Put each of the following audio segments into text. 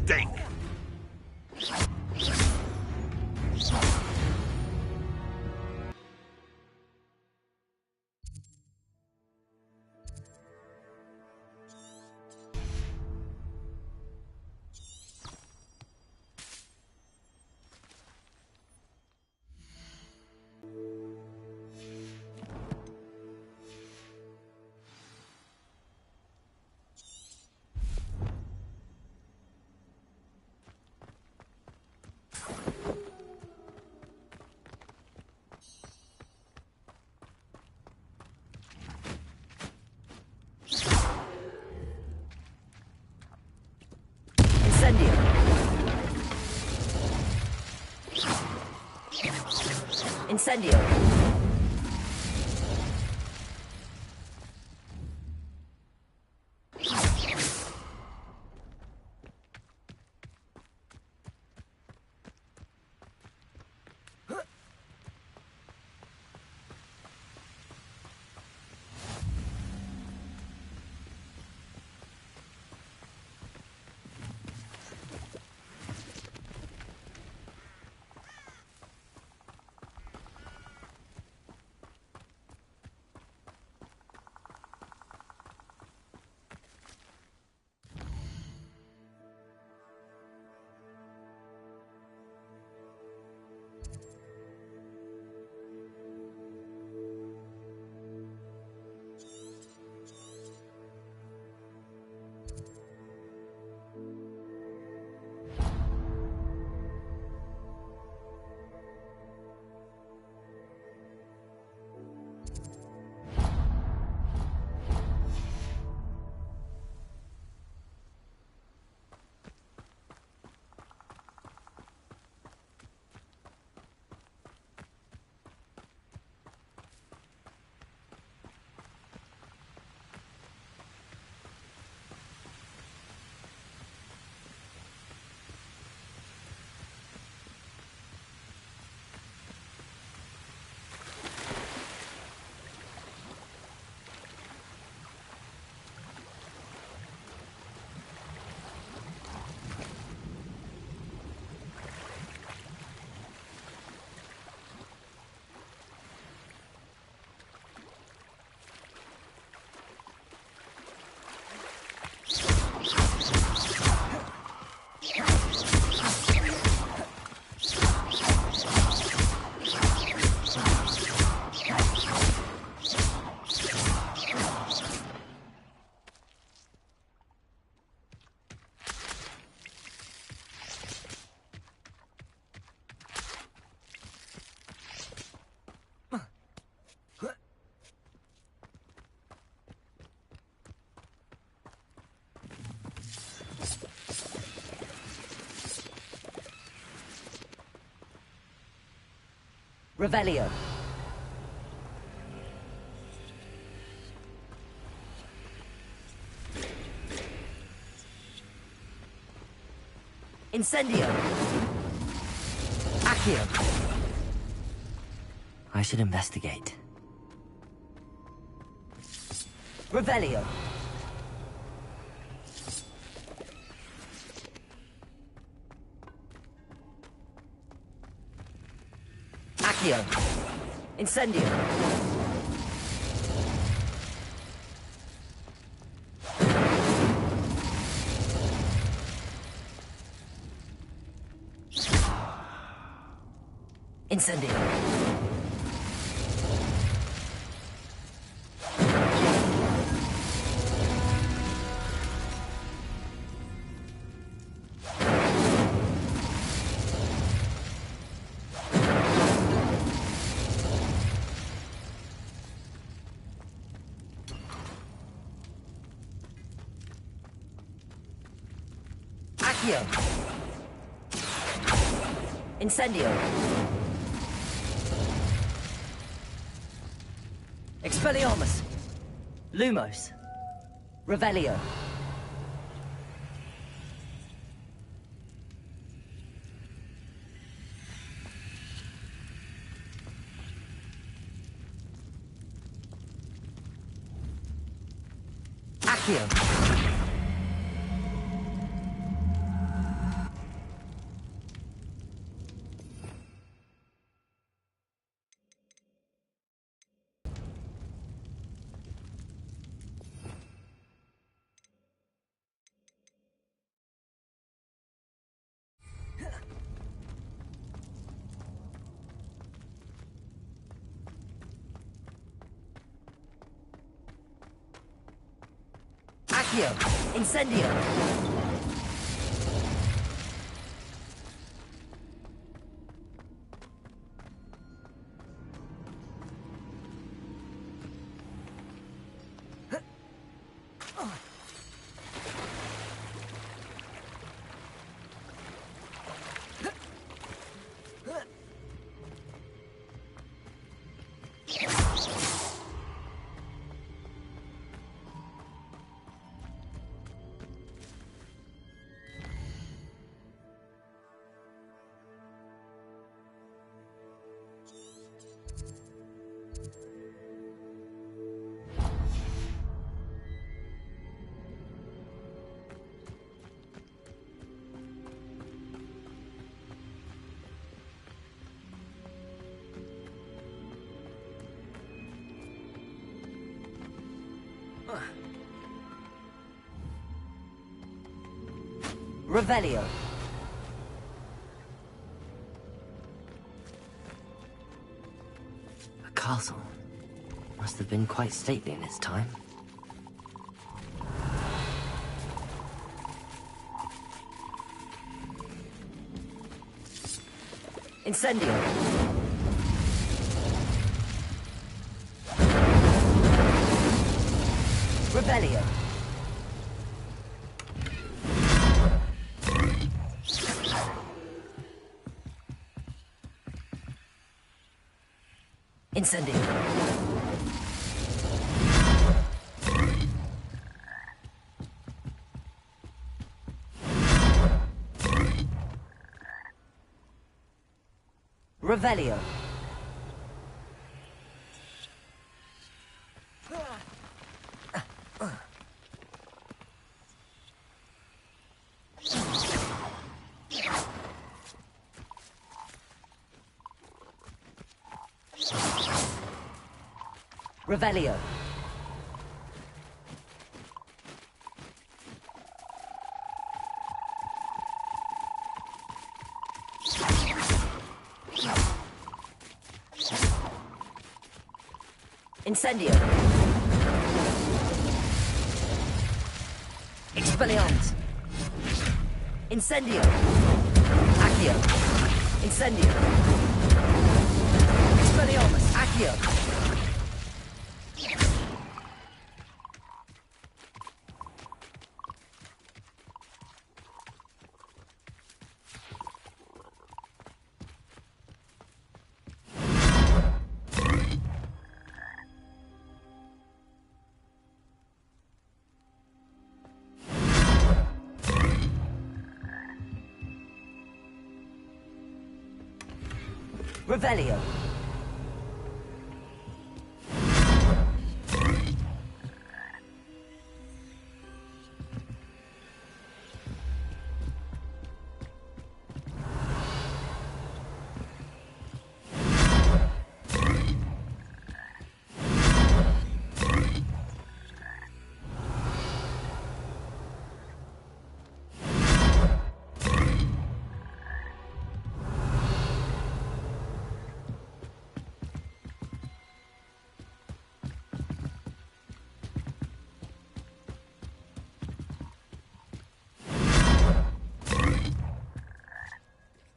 stink. Incendio. Revelio. Incendio. Accio. I should investigate. Revelio. Accio. Incendio. Incendio. Accio. Incendio. Expelliarmus. Lumos. Revelio. Accio. Accio. Incendio. Revelio. A castle. Must have been quite stately in its time. Incendio. Revelio. Incendio. Revelio. Revelio. Incendio. Expelliarmus. Incendio. Accio. Incendio. Expelliarmus. Accio. Revelio.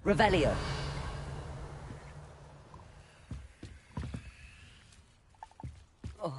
Revelio. Oh.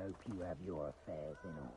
hope you have your affairs in order.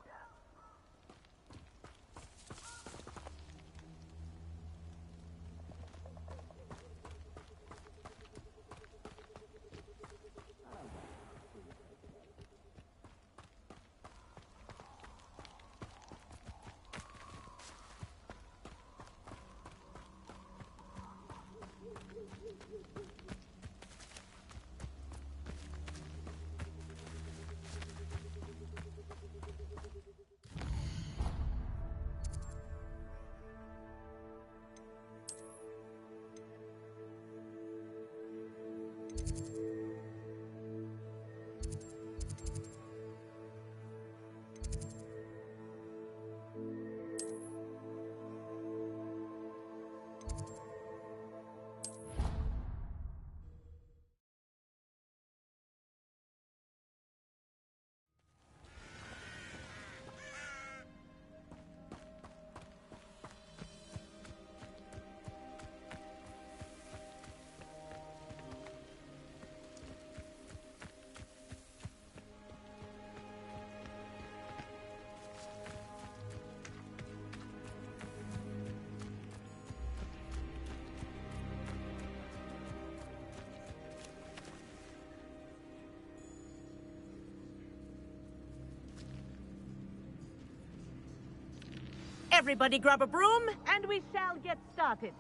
Everybody grab a broom, and we shall get started.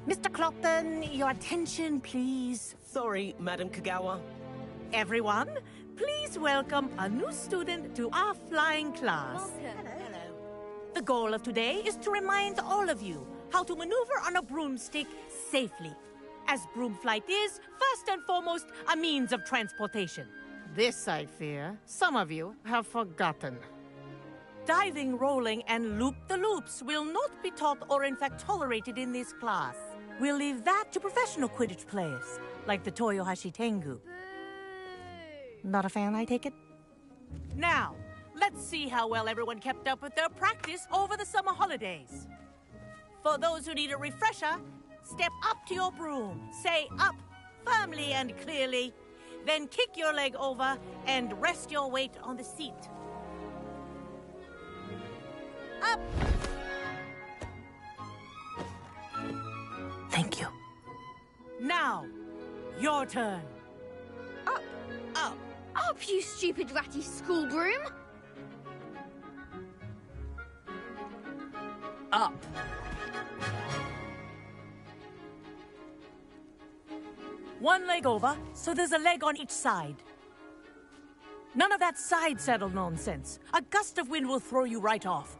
Mr. Clopton, your attention, please. Sorry, Madam Kagawa. Everyone, please welcome a new student to our flying class. Welcome. Hello. The goal of today is to remind all of you how to maneuver on a broomstick safely, as broom flight is, first and foremost, a means of transportation. This, I fear, some of you have forgotten. Diving, rolling, and loop-the-loops will not be taught or in fact tolerated in this class. We'll leave that to professional Quidditch players, like the Toyohashi Tengu. Not a fan, I take it? Now, let's see how well everyone kept up with their practice over the summer holidays. For those who need a refresher, step up to your broom, say up firmly and clearly, then kick your leg over and rest your weight on the seat. Up! Thank you. Now, your turn. Up. Up. Up, you stupid ratty school broom. Up. One leg over, so there's a leg on each side. None of that side saddle nonsense. A gust of wind will throw you right off.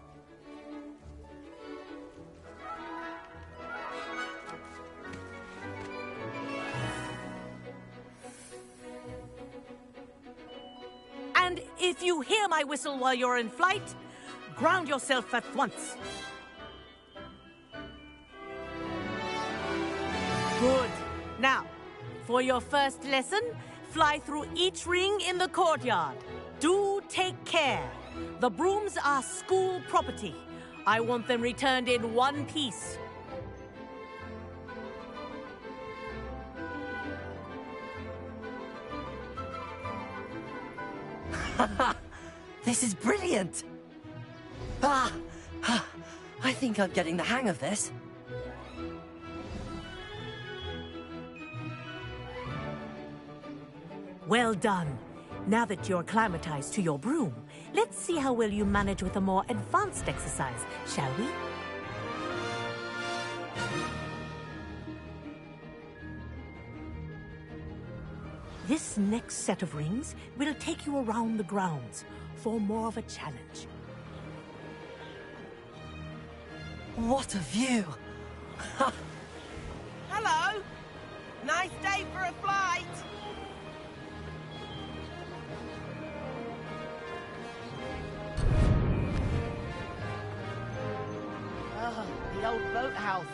And if you hear my whistle while you're in flight, ground yourself at once. Good. Now, for your first lesson, fly through each ring in the courtyard. Do take care. The brooms are school property. I want them returned in one piece. This is brilliant! I think I'm getting the hang of this. Well done. Now that you're acclimatized to your broom, let's see how well you manage with a more advanced exercise, shall we? This next set of rings will take you around the grounds for more of a challenge. What a view! Hello! Nice day for a flight! Oh, the old boathouse.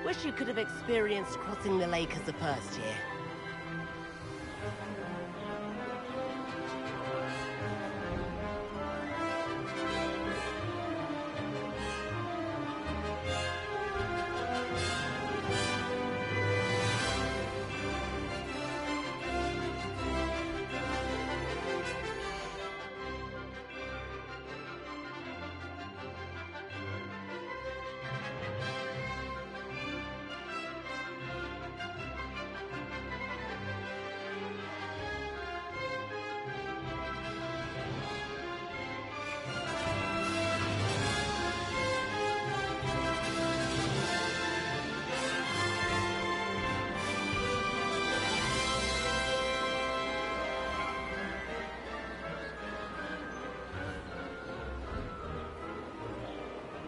Wish you could have experienced crossing the lake as a first year.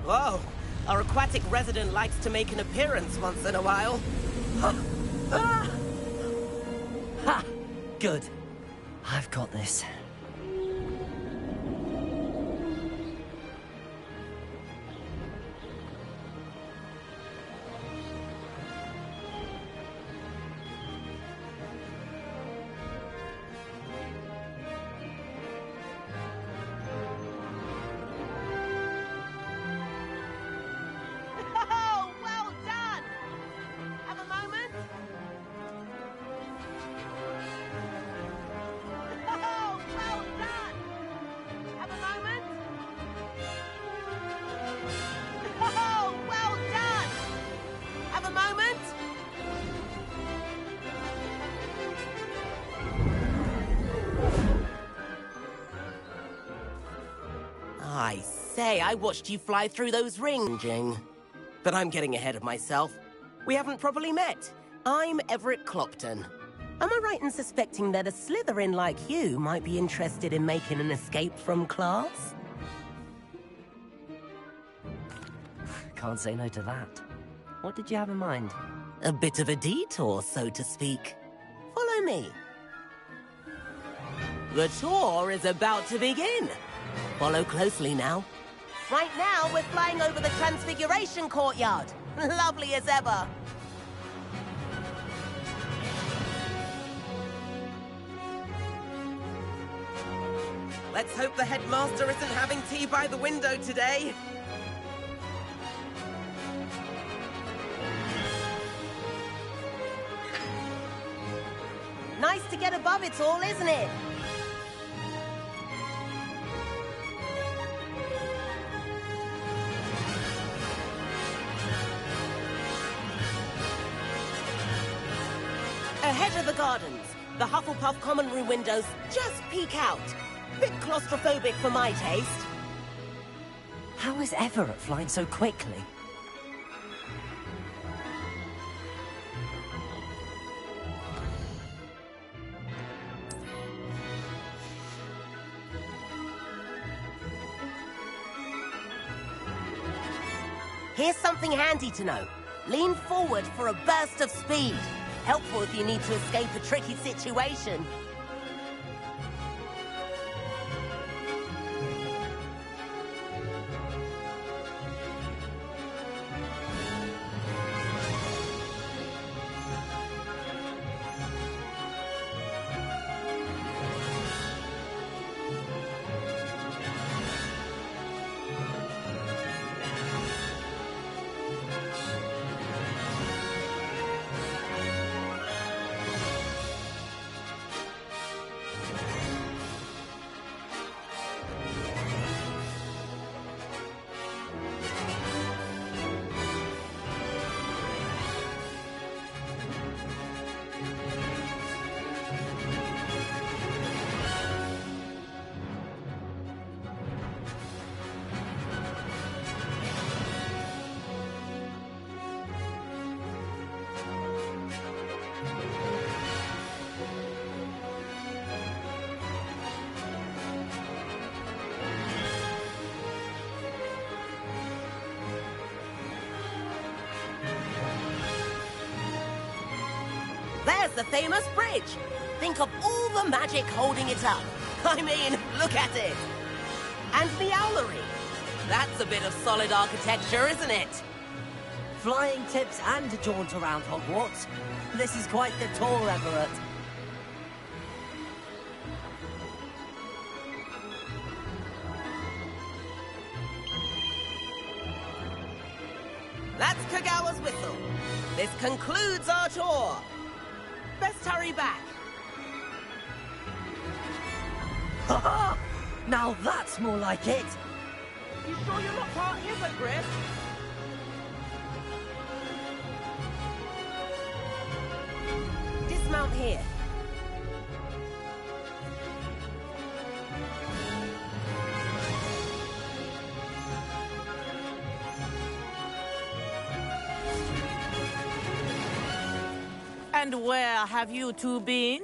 Whoa, our aquatic resident likes to make an appearance once in a while. Ha! Good. I've got this. Oh, well done! Have a moment? Oh, well done! Have a moment? Oh, well done! Have a moment? I say, I watched you fly through those rings, Jing. But I'm getting ahead of myself. We haven't properly met. I'm Everett Clopton. Am I right in suspecting that a Slytherin like you might be interested in making an escape from class? Can't say no to that. What did you have in mind? A bit of a detour, so to speak. Follow me. The tour is about to begin. Follow closely now. Right now, we're flying over the Transfiguration Courtyard. Lovely as ever. Let's hope the headmaster isn't having tea by the window today. Nice to get above it all, isn't it? Ahead of the gardens, the Hufflepuff common room windows just peek out. Bit claustrophobic for my taste. How is Everett flying so quickly? Here's something handy to know. Lean forward for a burst of speed. Helpful if you need to escape a tricky situation. There's the famous bridge. Think of all the magic holding it up. I mean, look at it. And the owlery. That's a bit of solid architecture, isn't it? Flying tips and a jaunt around Hogwarts. This is quite the tour, Everett. That's Kagawa's whistle. This concludes our tour. Best hurry back. Ha ha! Now that's more like it. You sure you're not part hypocrite? Dismount here. And where have you two been?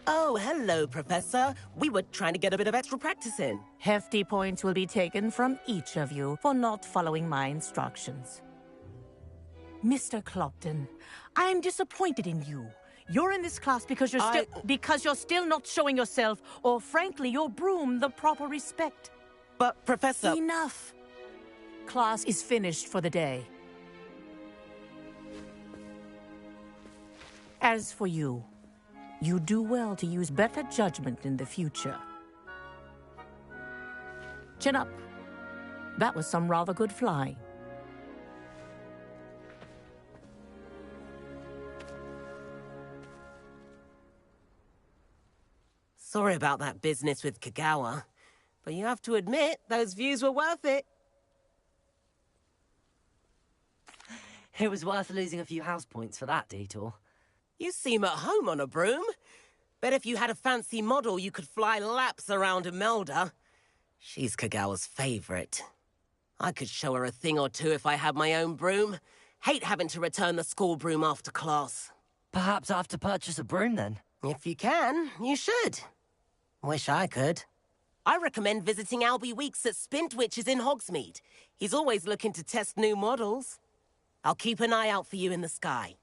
Oh, hello, Professor. We were trying to get a bit of extra practice in. Hefty points will be taken from each of you for not following my instructions. Mr. Clopton, I'm disappointed in you. You're in this class because you're still not showing yourself, or frankly, your broom the proper respect. But, Professor... Enough. Class is finished for the day. As for you, you do well to use better judgment in the future. Chin up. That was some rather good flying. Sorry about that business with Kagawa, but you have to admit, those views were worth it. It was worth losing a few house points for that detour. You seem at home on a broom. Bet if you had a fancy model, you could fly laps around Imelda. She's Kagawa's favorite. I could show her a thing or two if I had my own broom. Hate having to return the school broom after class. Perhaps I have to purchase a broom then. If you can, you should. Wish I could. I recommend visiting Albie Weeks at Spintwitches in Hogsmeade. He's always looking to test new models. I'll keep an eye out for you in the sky.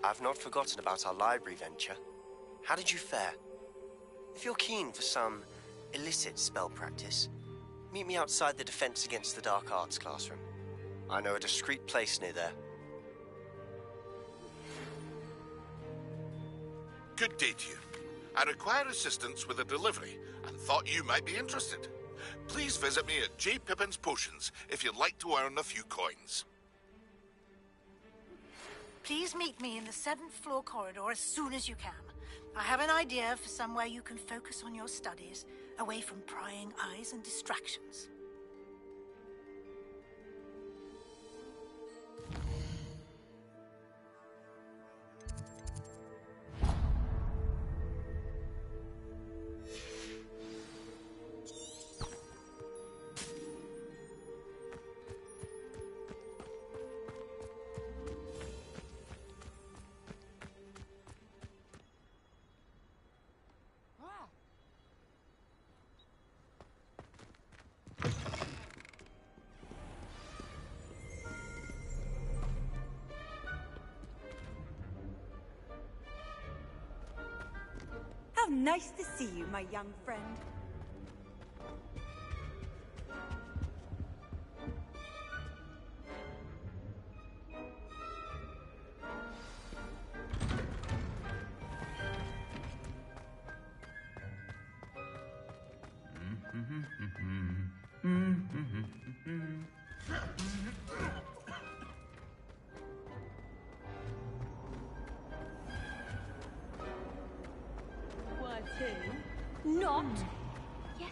I've not forgotten about our library venture. How did you fare? If you're keen for some illicit spell practice, meet me outside the Defense Against the Dark Arts classroom. I know a discreet place near there. Good day to you. I require assistance with a delivery and thought you might be interested. Please visit me at J. Pippin's Potions if you'd like to earn a few coins. Please meet me in the 7th floor corridor as soon as you can. I have an idea for somewhere you can focus on your studies, away from prying eyes and distractions. How nice to see you, my young friend. Not. Yes,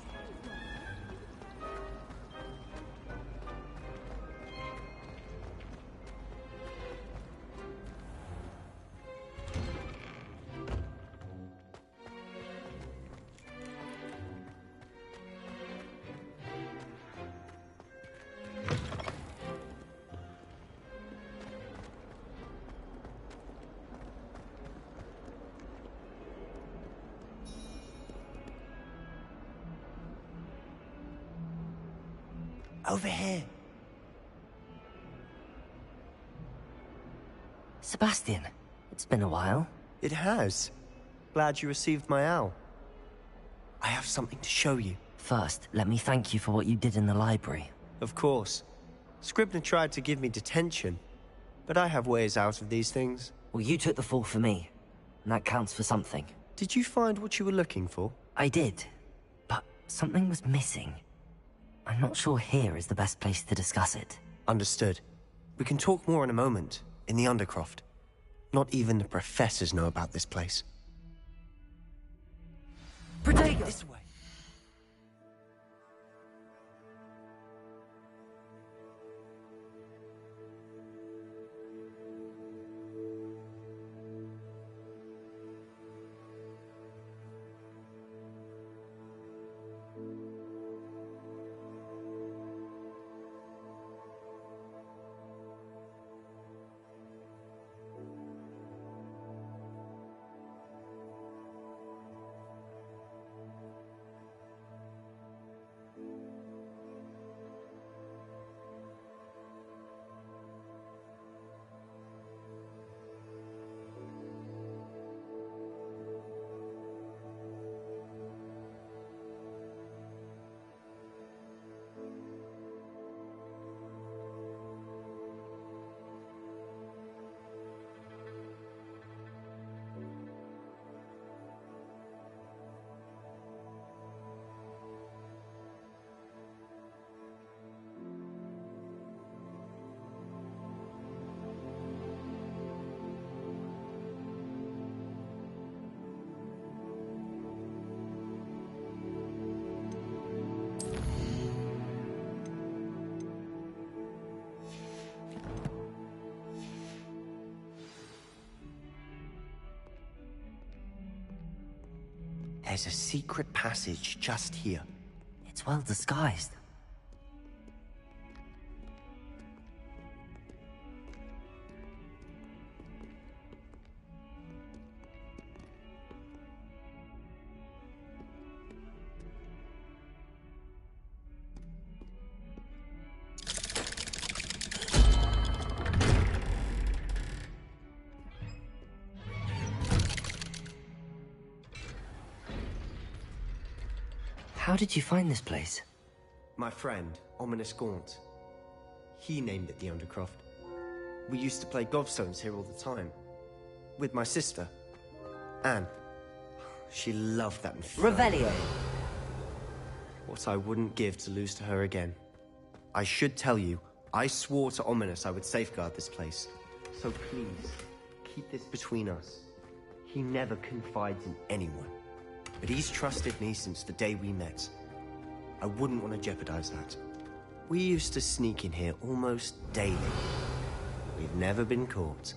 Over here. Sebastian, it's been a while. It has. Glad you received my owl. I have something to show you. First, let me thank you for what you did in the library. Of course. Scribner tried to give me detention, but I have ways out of these things. Well, you took the fall for me, and that counts for something. Did you find what you were looking for? I did, but something was missing. I'm not sure here is the best place to discuss it. Understood. We can talk more in a moment, in the Undercroft. Not even the professors know about this place. Protego! This way. There's a secret passage just here. It's well disguised. How did you find this place? My friend, Ominous Gaunt. He named it the Undercroft. We used to play gobstones here all the time. With my sister, Anne. She loved that inferno. Revelio! What I wouldn't give to lose to her again. I should tell you, I swore to Ominous I would safeguard this place. So please, keep this between us. He never confides in anyone. But he's trusted me since the day we met. I wouldn't want to jeopardize that. We used to sneak in here almost daily. We've never been caught.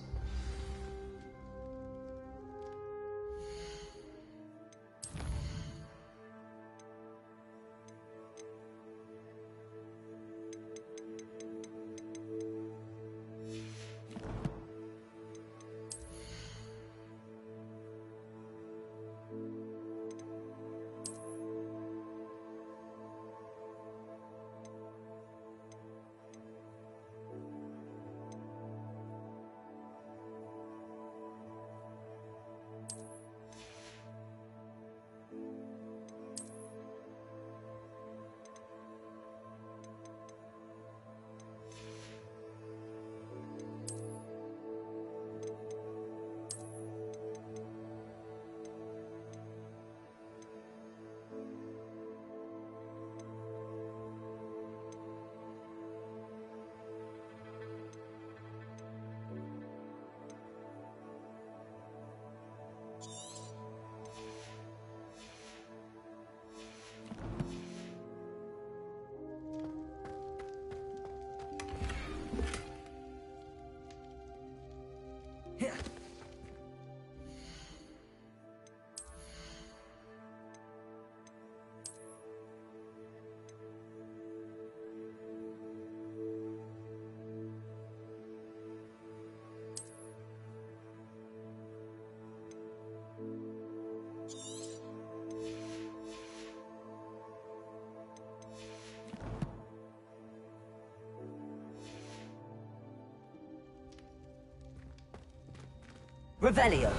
Revelio.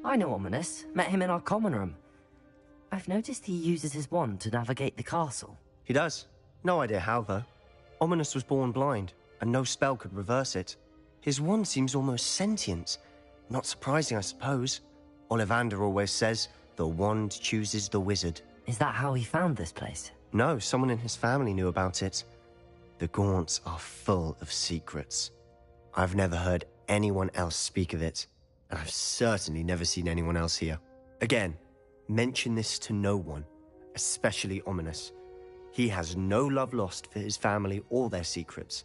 I know Ominous. Met him in our common room. I've noticed he uses his wand to navigate the castle. He does. No idea how, though. Ominous was born blind, and no spell could reverse it. His wand seems almost sentient. Not surprising, I suppose. Ollivander always says, the wand chooses the wizard. Is that how he found this place? No, someone in his family knew about it. The Gaunts are full of secrets. I've never heard anyone else speak of it, and I've certainly never seen anyone else here. Again, mention this to no one, especially Ominous. He has no love lost for his family or their secrets,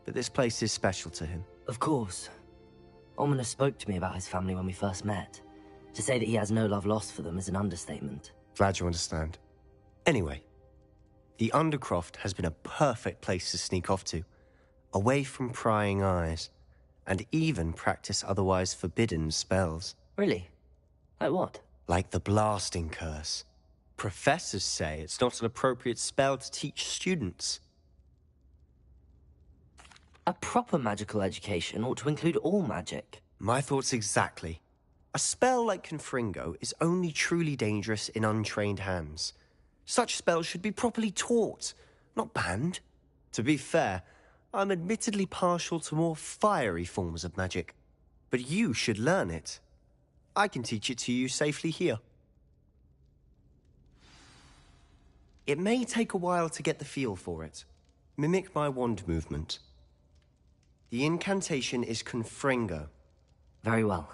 but this place is special to him. Of course. Ominous spoke to me about his family when we first met. To say that he has no love lost for them is an understatement. Glad you understand. Anyway, the Undercroft has been a perfect place to sneak off to, away from prying eyes, and even practice otherwise forbidden spells. Really? Like what? Like the blasting curse. Professors say it's not an appropriate spell to teach students. A proper magical education ought to include all magic. My thoughts exactly. A spell like Confringo is only truly dangerous in untrained hands. Such spells should be properly taught, not banned. To be fair, I'm admittedly partial to more fiery forms of magic, but you should learn it. I can teach it to you safely here. It may take a while to get the feel for it. Mimic my wand movement. The incantation is Confringo. Very well.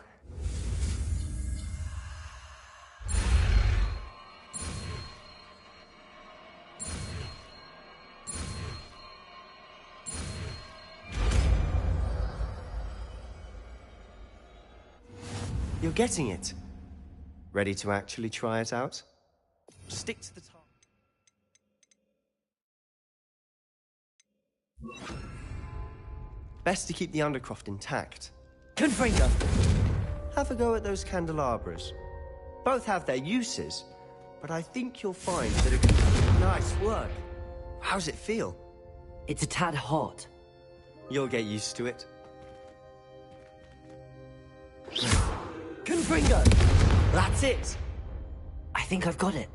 You're getting it. Ready to actually try it out? Stick to the target. Best to keep the Undercroft intact. Confringo! Have a go at those candelabras. Both have their uses, but I think you'll find that it can... Nice work. How's it feel? It's a tad hot. You'll get used to it. Confringo! That's it! I think I've got it.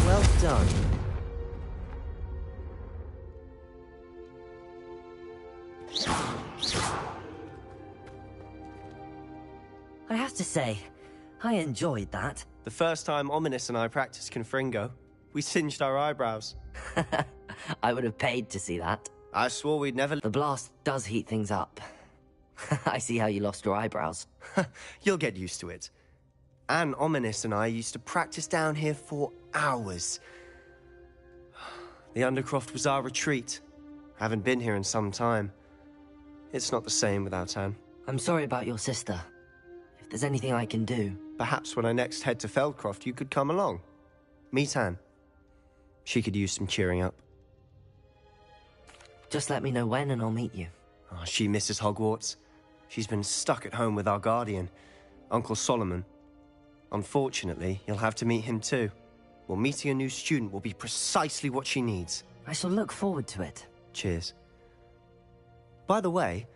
Well done. I have to say, I enjoyed that. The first time Ominous and I practiced Confringo, we singed our eyebrows. I would have paid to see that. I swore we'd never... The blast does heat things up. I see how you lost your eyebrows. You'll get used to it. Anne, Ominous and I used to practice down here for hours. The Undercroft was our retreat. Haven't been here in some time. It's not the same without Anne. I'm sorry about your sister. If there's anything I can do... Perhaps when I next head to Feldcroft, you could come along. Meet Anne. She could use some cheering up. Just let me know when and I'll meet you. Oh, she misses Hogwarts. She's been stuck at home with our guardian, Uncle Solomon. Unfortunately, you'll have to meet him too. Well, meeting a new student will be precisely what she needs. I shall look forward to it. Cheers. By the way,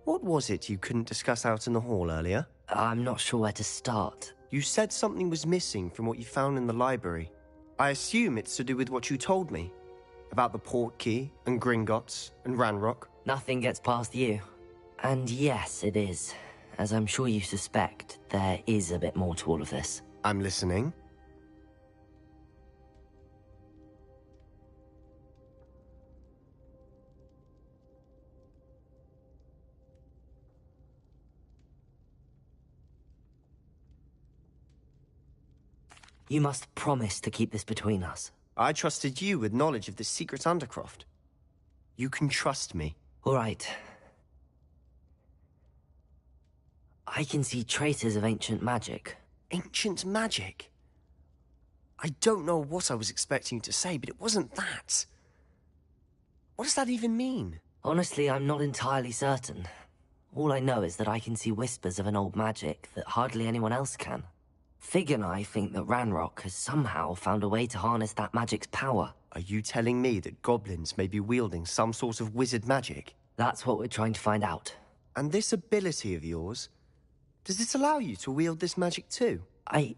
what was it you couldn't discuss out in the hall earlier? I'm not sure where to start. You said something was missing from what you found in the library. I assume it's to do with what you told me. About the Portkey, and Gringotts, and Ranrock. Nothing gets past you. And yes, it is. As I'm sure you suspect, there is a bit more to all of this. I'm listening. You must promise to keep this between us. I trusted you with knowledge of the secret Undercroft. You can trust me. All right. I can see traces of ancient magic. Ancient magic? I don't know what I was expecting you to say, but it wasn't that. What does that even mean? Honestly, I'm not entirely certain. All I know is that I can see whispers of an old magic that hardly anyone else can. Fig and I think that Ranrock has somehow found a way to harness that magic's power. Are you telling me that goblins may be wielding some sort of wizard magic? That's what we're trying to find out. And this ability of yours, does it allow you to wield this magic too? I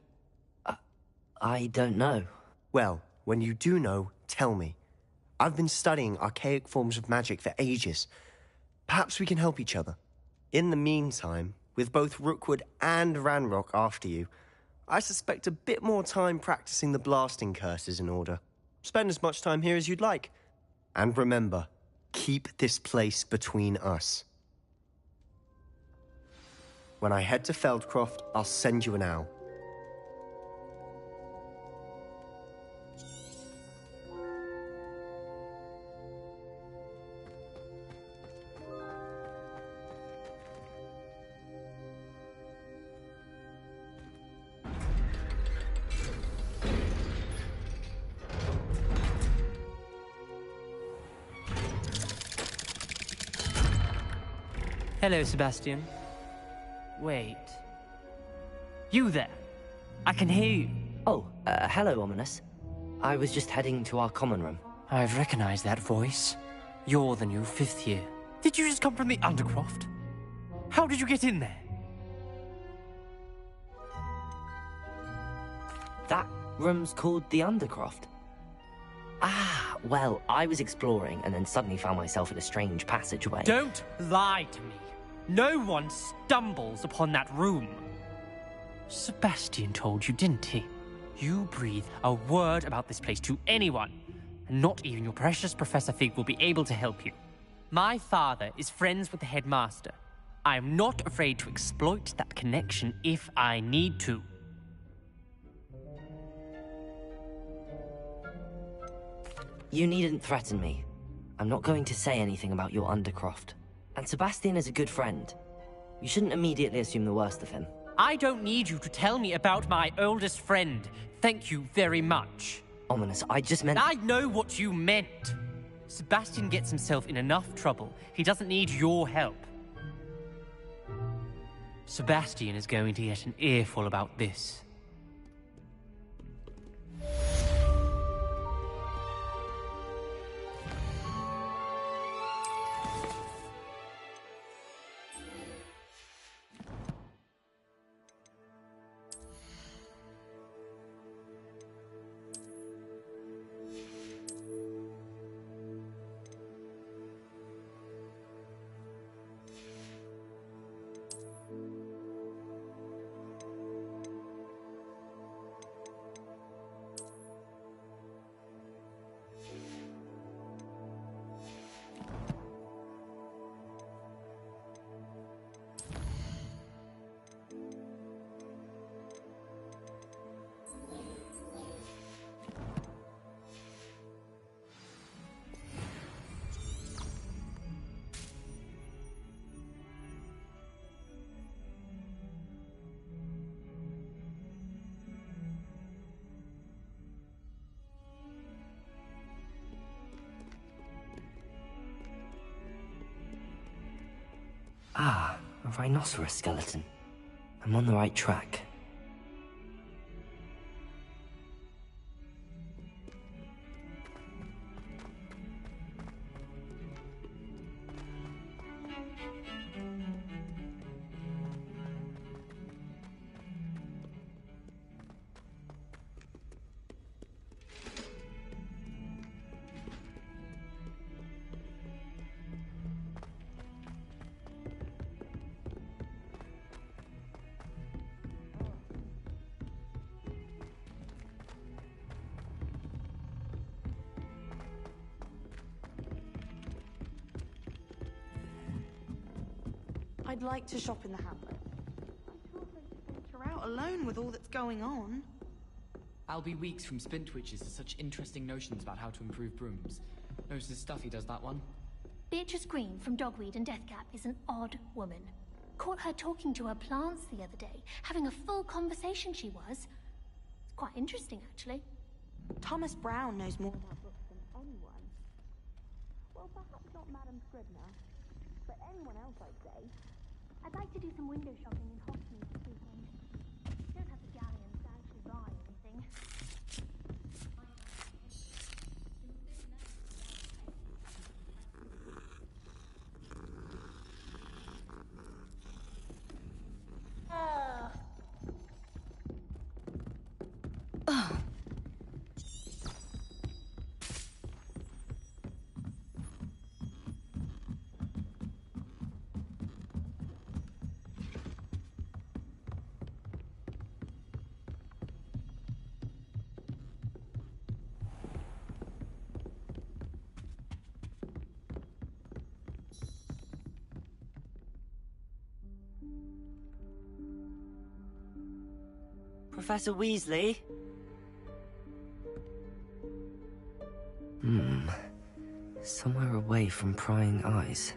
don't know. Well, when you do know, tell me. I've been studying archaic forms of magic for ages. Perhaps we can help each other. In the meantime, with both Rookwood and Ranrock after you, I suspect a bit more time practicing the blasting curse is in order. Spend as much time here as you'd like. And remember, keep this place between us. When I head to Feldcroft, I'll send you an owl. Hello, Sebastian. Wait. You there? I can hear you. Oh, hello, Ominous. I was just heading to our common room. I've recognized that voice. You're the new 5th year. Did you just come from the Undercroft? How did you get in there? That room's called the Undercroft. Ah, well, I was exploring and then suddenly found myself in a strange passageway. Don't lie to me. No one stumbles upon that room. Sebastian told you, didn't he? You breathe a word about this place to anyone, and not even your precious Professor Fig will be able to help you. My father is friends with the headmaster. I am not afraid to exploit that connection if I need to. You needn't threaten me. I'm not going to say anything about your Undercroft. And Sebastian is a good friend. You shouldn't immediately assume the worst of him. I don't need you to tell me about my oldest friend. Thank you very much. Ominous, I just meant... I know what you meant. Sebastian gets himself in enough trouble. He doesn't need your help. Sebastian is going to get an earful about this. Ah, a rhinoceros skeleton. I'm on the right track. I'd like to shop in the Hamlet. I'm sure you're out alone with all that's going on. I'll be weeks from Spintwitches to such interesting notions about how to improve brooms. Knows his stuff, he does that one. Beatrice Green from Dogweed and Deathcap is an odd woman. Caught her talking to her plants the other day, having a full conversation she was. It's quite interesting, actually. Thomas Brown knows more about books than anyone. Well, Well, perhaps not Madame Scribner, but anyone else, I'd say. I'd like to do some window shopping in Hogsmeade this weekend. Don't have the galleons to actually buy anything. Professor Weasley? Somewhere away from prying eyes.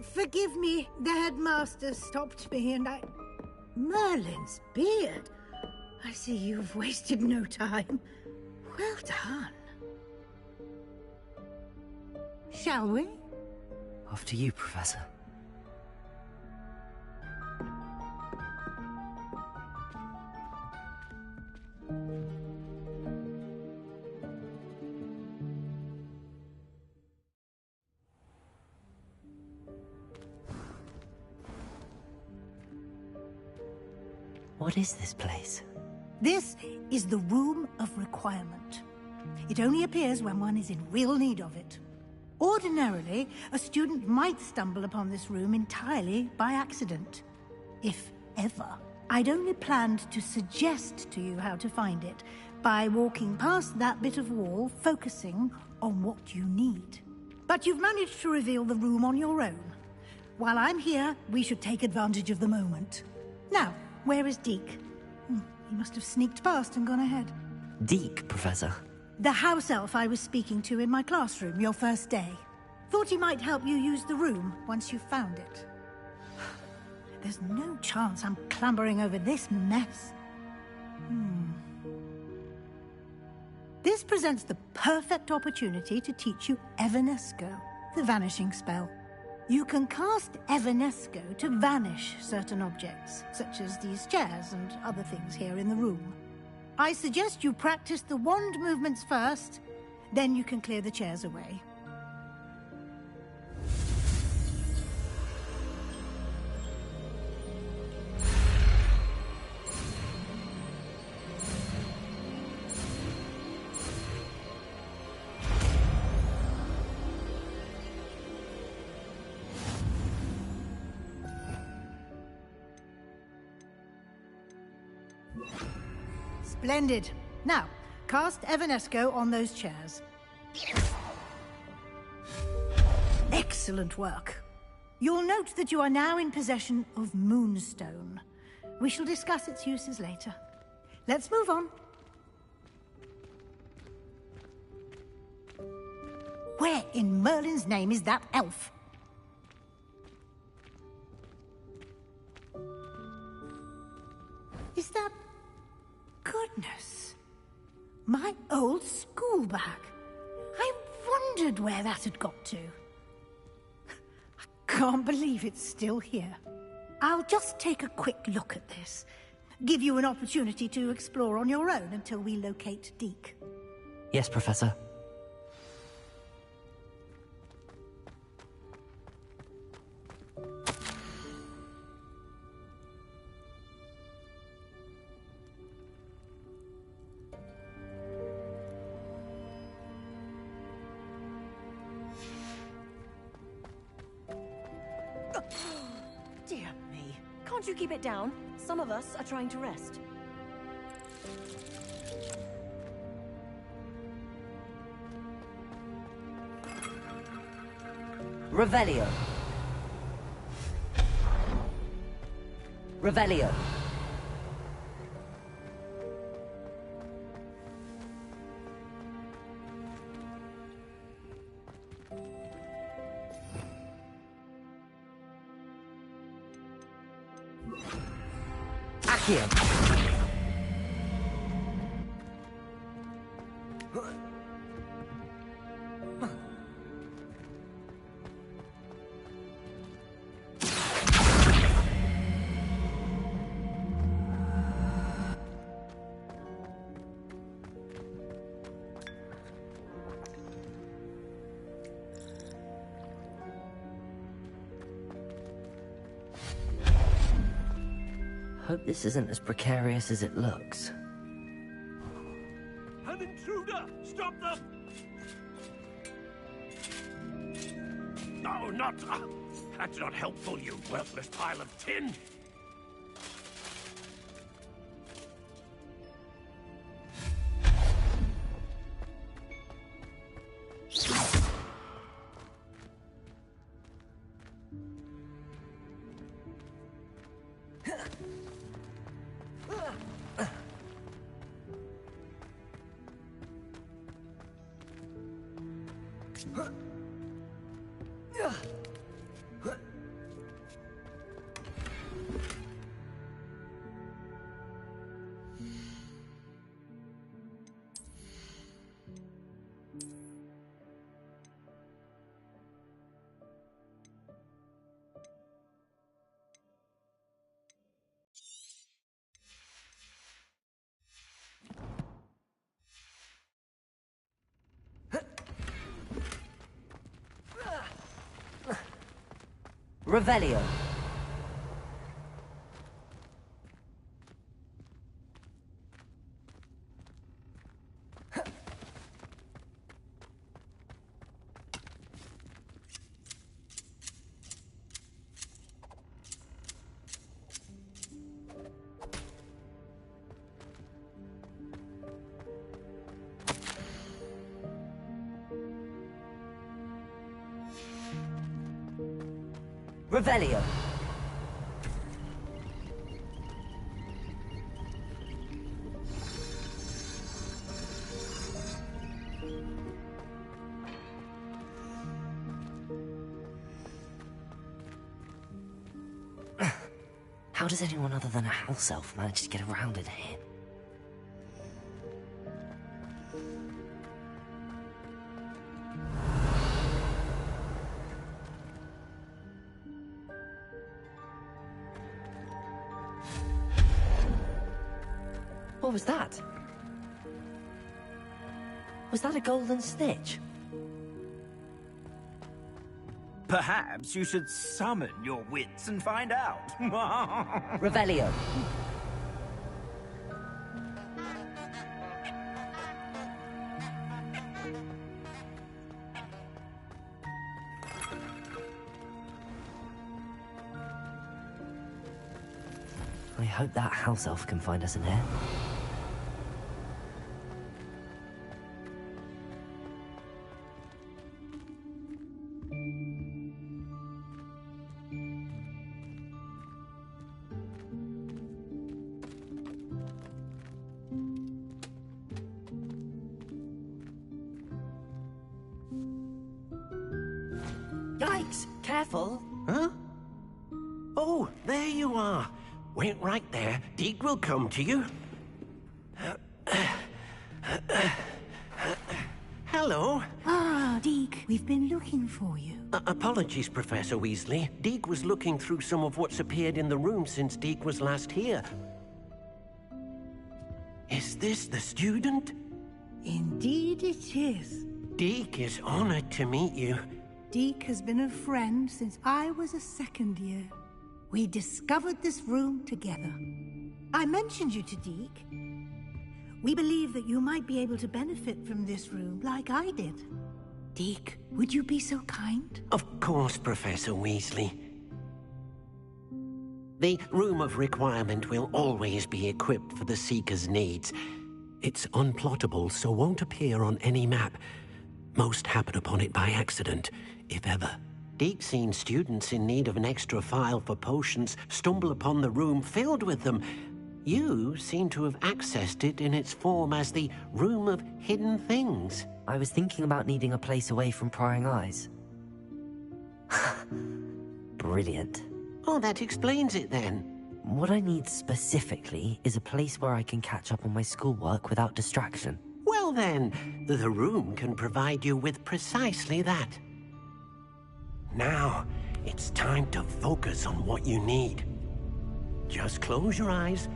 Forgive me, the headmaster stopped me and I... Merlin's beard! I see you've wasted no time. Well done. Shall we? After you, Professor. What is this place? This is the Room of Requirement. It only appears when one is in real need of it. Ordinarily, a student might stumble upon this room entirely by accident. If ever. I'd only planned to suggest to you how to find it by walking past that bit of wall, focusing on what you need. But you've managed to reveal the room on your own. While I'm here, we should take advantage of the moment. Now, where is Deke? He must have sneaked past and gone ahead. Deke, Professor? The house elf I was speaking to in my classroom your first day. Thought he might help you use the room once you found it. There's no chance I'm clambering over this mess. This presents the perfect opportunity to teach you Evanesco, the vanishing spell. You can cast Evanesco to vanish certain objects, such as these chairs and other things here in the room. I suggest you practice the wand movements first, then you can clear the chairs away. Splendid. Now, cast Evanesco on those chairs. Excellent work. You'll note that you are now in possession of Moonstone. We shall discuss its uses later. Let's move on. Where in Merlin's name is that elf? Is that... Goodness. My old school bag. I wondered where that had got to. I can't believe it's still here. I'll just take a quick look at this. Give you an opportunity to explore on your own until we locate Deke. Yes, Professor. Dear me. Can't you keep it down? Some of us are trying to rest. Revelio. Revelio. Here. Hope this isn't as precarious as it looks. An intruder! Stop them! No, not... that's not helpful, you worthless pile of tin! Revelio. Revelio. How does anyone other than a house elf manage to get around in here? What was that? Was that a golden snitch? Perhaps you should summon your wits and find out. Revelio. I hope that house elf can find us in here. Yikes! Careful! Huh? Oh, there you are. Wait right there. Deke will come to you. Hello. Ah, Deke, we've been looking for you. Apologies, Professor Weasley. Deke was looking through some of what's appeared in the room since Deke was last here. Is this the student? Indeed it is. Deke is honored to meet you. Deke has been a friend since I was a second year. We discovered this room together. I mentioned you to Deke. We believe that you might be able to benefit from this room like I did. Deke, would you be so kind? Of course, Professor Weasley. The Room of Requirement will always be equipped for the Seeker's needs. It's unplottable, so won't appear on any map. Most happen upon it by accident, if ever. Deke's seen students in need of an extra file for potions stumble upon the room filled with them. You seem to have accessed it in its form as the Room of Hidden Things. I was thinking about needing a place away from prying eyes. Brilliant. Oh, that explains it then. What I need specifically is a place where I can catch up on my schoolwork without distraction. Well then, the room can provide you with precisely that. Now, it's time to focus on what you need. Just close your eyes.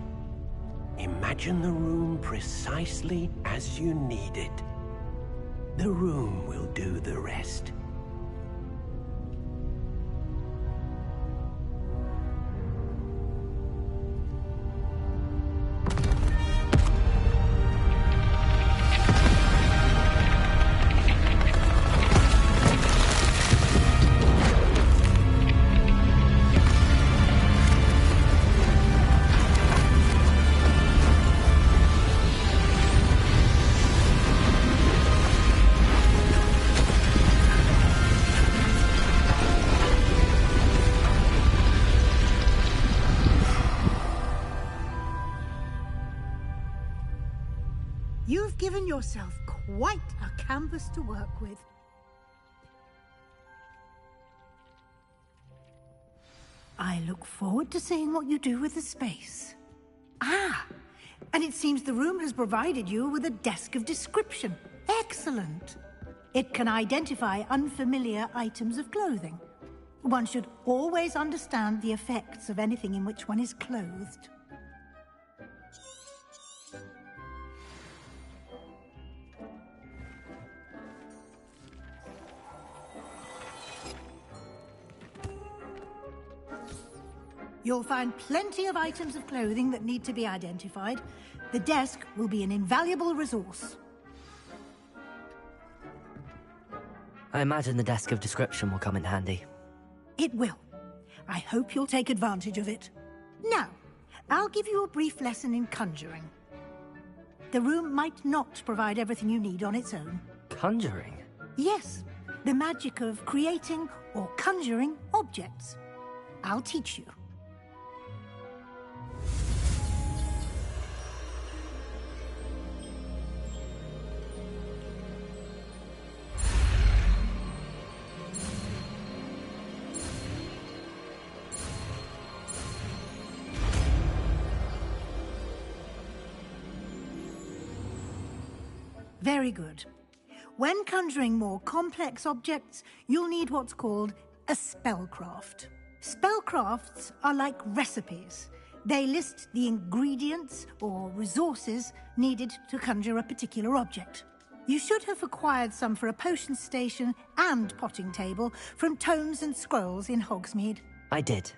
Imagine the room precisely as you need it. The room will do the rest. You've given yourself quite a canvas to work with. I look forward to seeing what you do with the space. Ah, and it seems the room has provided you with a desk of description. Excellent. It can identify unfamiliar items of clothing. One should always understand the effects of anything in which one is clothed. You'll find plenty of items of clothing that need to be identified. The desk will be an invaluable resource. I imagine the desk of description will come in handy. It will. I hope you'll take advantage of it. Now, I'll give you a brief lesson in conjuring. The room might not provide everything you need on its own. Conjuring? Yes, the magic of creating or conjuring objects. I'll teach you. Very good. When conjuring more complex objects, you'll need what's called a spellcraft. Spellcrafts are like recipes. They list the ingredients or resources needed to conjure a particular object. You should have acquired some for a potion station and potting table from tomes and scrolls in Hogsmeade. I did.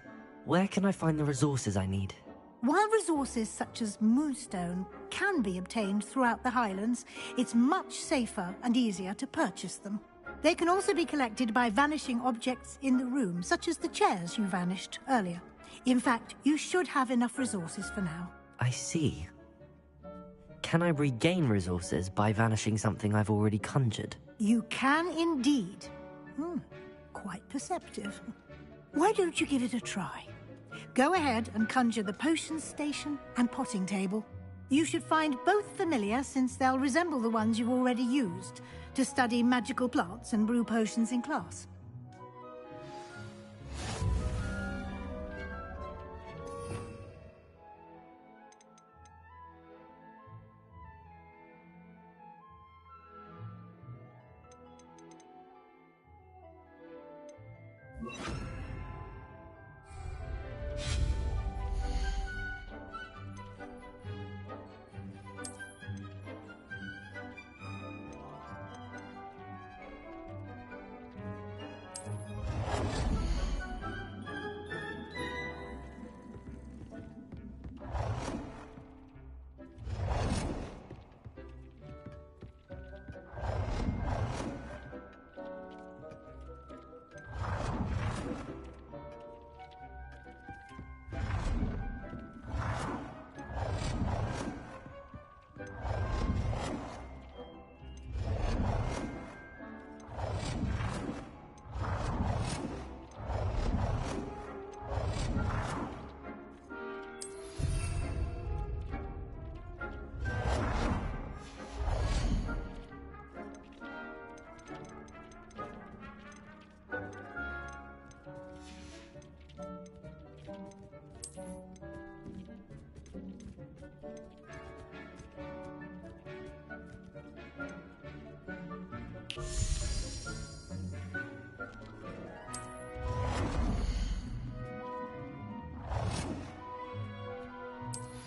Where can I find the resources I need? While resources such as moonstone can be obtained throughout the Highlands, it's much safer and easier to purchase them. They can also be collected by vanishing objects in the room, such as the chairs you vanished earlier. In fact, you should have enough resources for now. I see. Can I regain resources by vanishing something I've already conjured? You can indeed. Quite perceptive. Why don't you give it a try? Go ahead and conjure the potion station and potting table. You should find both familiar, since they'll resemble the ones you've already used to study magical plants and brew potions in class.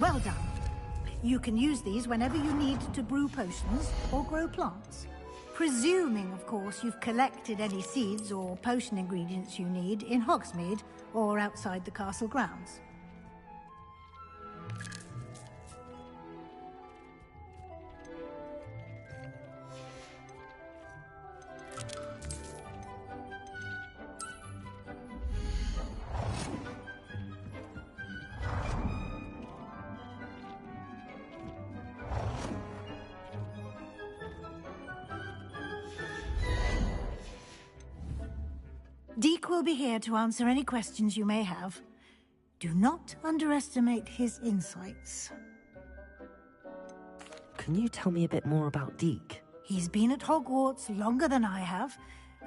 Well done. You can use these whenever you need to brew potions or grow plants. Presuming, of course, you've collected any seeds or potion ingredients you need in Hogsmeade or outside the castle grounds. Deke will be here to answer any questions you may have. Do not underestimate his insights. Can you tell me a bit more about Deke? He's been at Hogwarts longer than I have,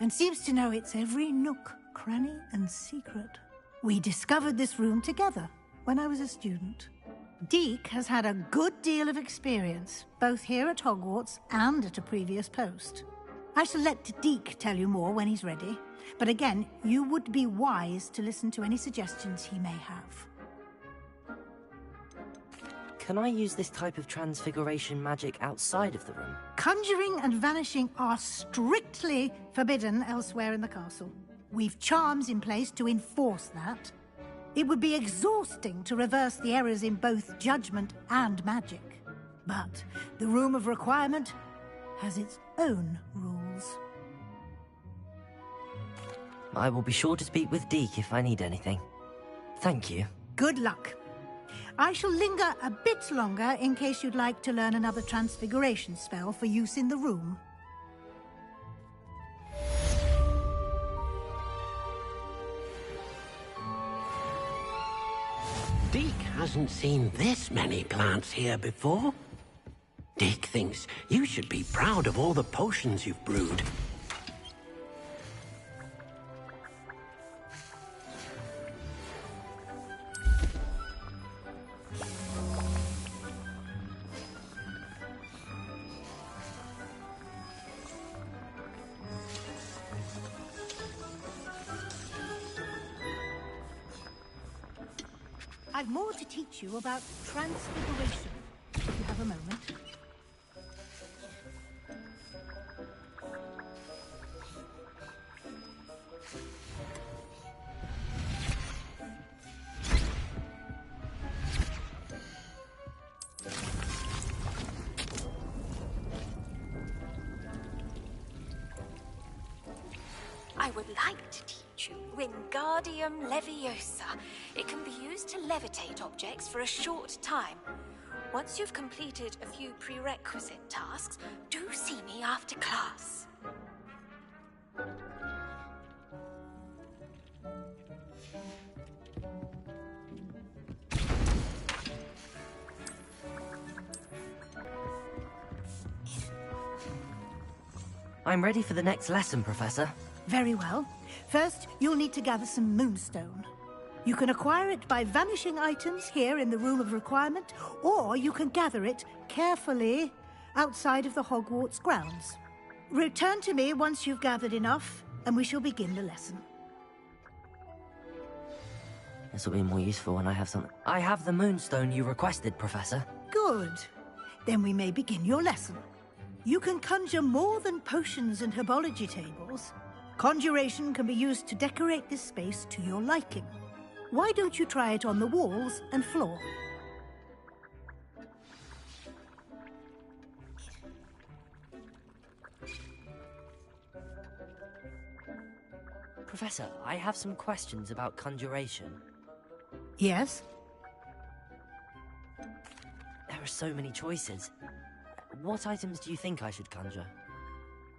and seems to know its every nook, cranny, and secret. We discovered this room together when I was a student. Deke has had a good deal of experience, both here at Hogwarts and at a previous post. I shall let Deke tell you more when he's ready. But again, you would be wise to listen to any suggestions he may have. Can I use this type of transfiguration magic outside of the room? Conjuring and vanishing are strictly forbidden elsewhere in the castle. We've charms in place to enforce that. It would be exhausting to reverse the errors in both judgment and magic. But the Room of Requirement has its own rules. I will be sure to speak with Deke if I need anything. Thank you. Good luck. I shall linger a bit longer in case you'd like to learn another transfiguration spell for use in the room. Deke hasn't seen this many plants here before. Deke thinks you should be proud of all the potions you've brewed. I've more to teach you about transfiguration, if you have a moment. I would like to teach you Wingardium Leviosa. It can be used to levitate objects for a short time. Once you've completed a few prerequisite tasks, do see me after class. I'm ready for the next lesson, Professor. Very well. First, you'll need to gather some moonstone. You can acquire it by vanishing items here in the Room of Requirement, or you can gather it carefully outside of the Hogwarts grounds. Return to me once you've gathered enough, and we shall begin the lesson. This will be more useful when I have something. I have the moonstone you requested, Professor. Good. Then we may begin your lesson. You can conjure more than potions and herbology tables. Conjuration can be used to decorate this space to your liking. Why don't you try it on the walls and floor? Professor, I have some questions about conjuration. Yes? There are so many choices. What items do you think I should conjure?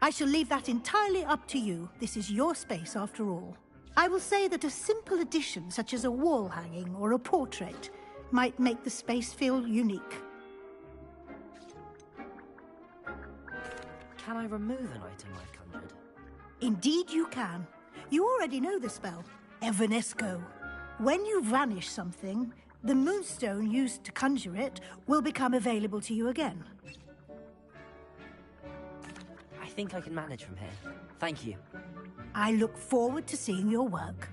I shall leave that entirely up to you. This is your space, after all. I will say that a simple addition, such as a wall hanging or a portrait, might make the space feel unique. Can I remove an item I've conjured? Indeed you can. You already know the spell, Evanesco. When you vanish something, the moonstone used to conjure it will become available to you again. I think I can manage from here. Thank you. I look forward to seeing your work.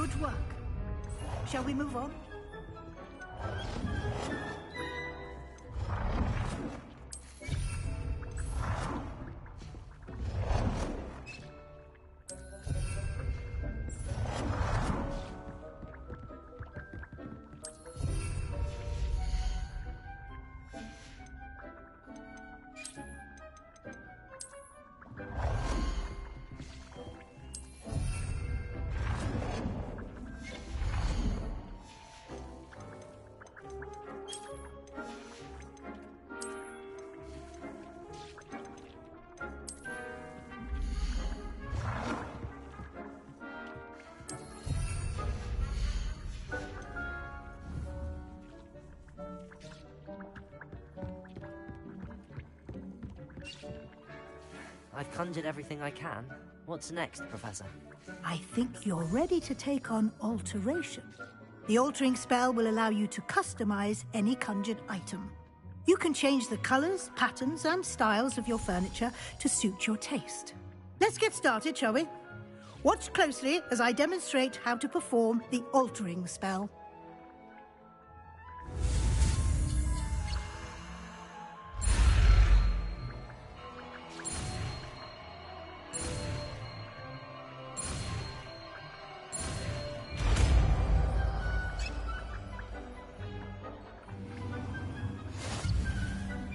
Good work. Shall we move on? I've conjured everything I can. What's next, Professor? I think you're ready to take on alteration. The altering spell will allow you to customize any conjured item. You can change the colors, patterns, and styles of your furniture to suit your taste. Let's get started, shall we? Watch closely as I demonstrate how to perform the altering spell.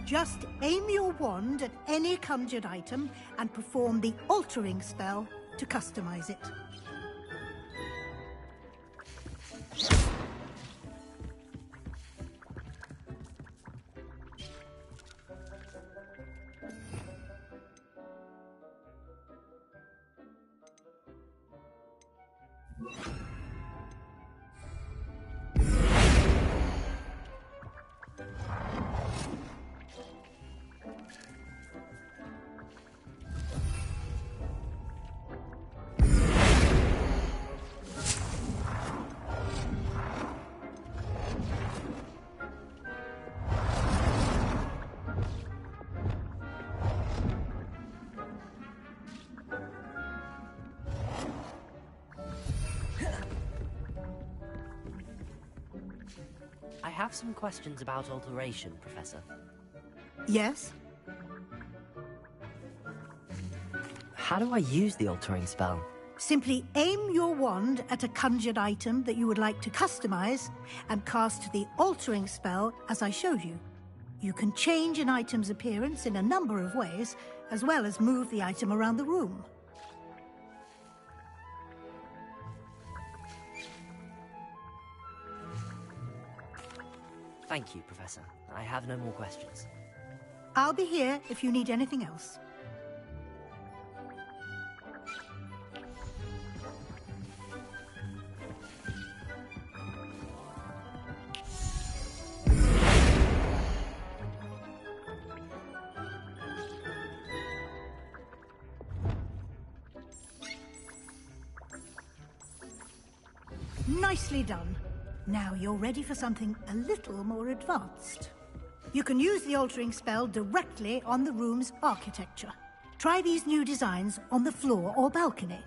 Just aim your wand at any conjured item and perform the altering spell to customize it. I have some questions about alteration, Professor. Yes? How do I use the altering spell? Simply aim your wand at a conjured item that you would like to customize and cast the altering spell as I showed you. You can change an item's appearance in a number of ways, as well as move the item around the room. Thank you, Professor. I have no more questions. I'll be here if you need anything else. Nicely done. Now you're ready for something a little more advanced. You can use the altering spell directly on the room's architecture. Try these new designs on the floor or balcony.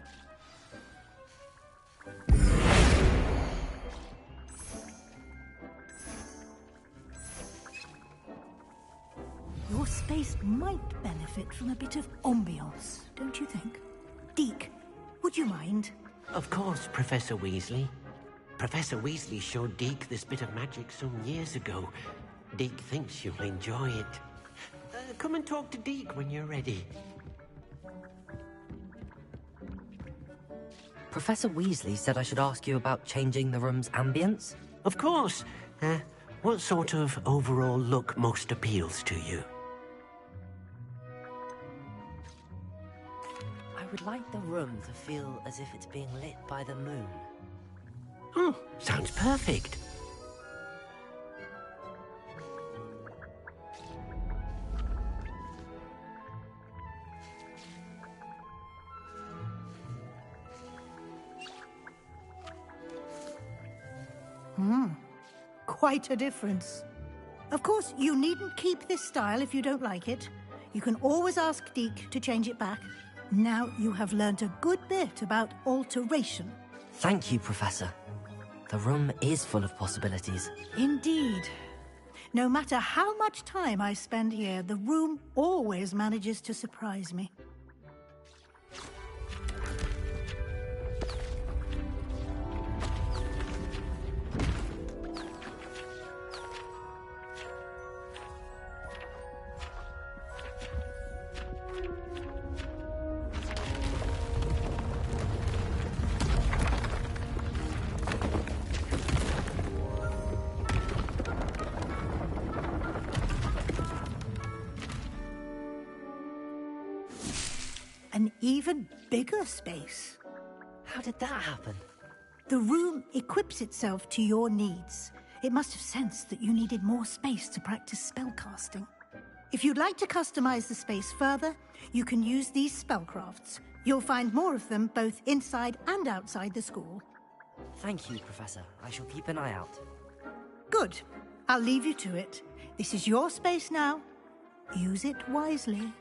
Your space might benefit from a bit of ambiance, don't you think? Deke, would you mind? Of course, Professor Weasley. Professor Weasley showed Deke this bit of magic some years ago. Deke thinks you'll enjoy it. Come and talk to Deke when you're ready. Professor Weasley said I should ask you about changing the room's ambience? Of course. What sort of overall look most appeals to you? I would like the room to feel as if it's being lit by the moon. Oh, sounds perfect. Quite a difference. Of course, you needn't keep this style if you don't like it. You can always ask Deke to change it back. Now you have learnt a good bit about alteration. Thank you, Professor. The room is full of possibilities. Indeed. No matter how much time I spend here, the room always manages to surprise me. An even bigger space. How did that happen? The room equips itself to your needs. It must have sensed that you needed more space to practice spellcasting. If you'd like to customize the space further, you can use these spellcrafts. You'll find more of them both inside and outside the school. Thank you, Professor. I shall keep an eye out. Good. I'll leave you to it. This is your space now. Use it wisely.